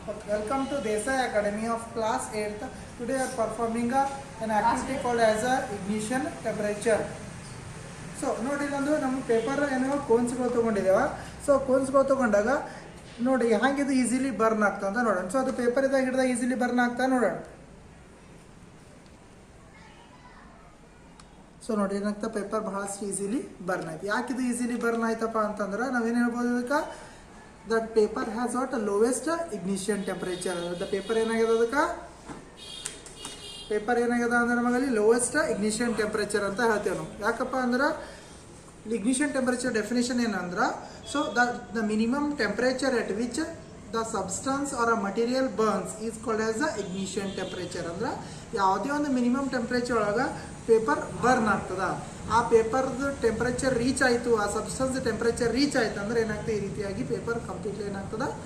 Welcome to Desai Academy of Class 8th. Today we are performing an activity called as a ignition temperature. So ನೋಡಿ ಇಲ್ಲೊಂದು ನಮ್ಮ paper ಏನೋ ಕೋನ್ಸ್ಗಳು ತೊಗೊಂಡಿದ್ದೇವೆ. So ಕೋನ್ಸ್ಗಳು ತೊಗೊಂಡಾಗ ನೋಡಿ ಹಾಗಿದು easily burn ಆಗ್ತಾ ಅಂತ ನೋಡೋಣ. ಸೊ ಅದು ಪೇಪರ್ ಇದ್ದಾಗ ಹಿಡಿದಾಗ ಈಸಿಲಿ ಬರ್ನ್ ಆಗ್ತಾ ನೋಡೋಣ. ಸೊ ನೋಡಿ ಏನಾಗ್ತಾ ಪೇಪರ್ ಬಹಳಷ್ಟು ಈಸಿಲಿ ಬರ್ನ್ ಆಯ್ತು. ಯಾಕಿದು ಈಸಿಲಿ ಬರ್ನ್ ಆಯ್ತಪ್ಪ ಅಂತಂದ್ರೆ ನಾವೇನು ಹೇಳ್ಬೋದು ಅದಕ್ಕೆ that paper has what lowest ignition temperature. The paper ಏನಾಗಿದೆ ಅದಕ್ಕೆ ಪೇಪರ್ ಏನಾಗಿದೆ ಅಂದ್ರೆ ನಮಗಲ್ಲಿ ಲೋವೆಸ್ಟ್ ಇಗ್ನಿಷನ್ ಟೆಂಪರೇಚರ್ ಅಂತ ಹೇಳ್ತೇವೆ ನಾವು. ಯಾಕಪ್ಪ ಅಂದ್ರೆ ಇಗ್ನಿಷನ್ ಟೆಂಪರೇಚರ್ ಡೆಫಿನೇಷನ್ ಏನಂದ್ರೆ so the minimum temperature at which the substance or a material burns is called as the ignition temperature. ಅಂದ್ರೆ ಯಾವುದೇ ಒಂದು ಮಿನಿಮಮ್ ಟೆಂಪರೇಚರ್ ಒಳಗೆ ಪೇಪರ್ ಬರ್ನ್ ಆಗ್ತದ. ಆ ಪೇಪರ್ದು ಟೆಂಪರೇಚರ್ ರೀಚ್ ಆಯಿತು, ಆ ಸಬ್ಸ್ಟನ್ಸ್ ಟೆಂಪರೇಚರ್ ರೀಚ್ ಆಯ್ತು ಅಂದ್ರೆ ಏನಾಗ್ತದೆ ಈ ರೀತಿಯಾಗಿ ಪೇಪರ್ ಕಂಪ್ಲೀಟ್ಲಿ ಏನಾಗ್ತದ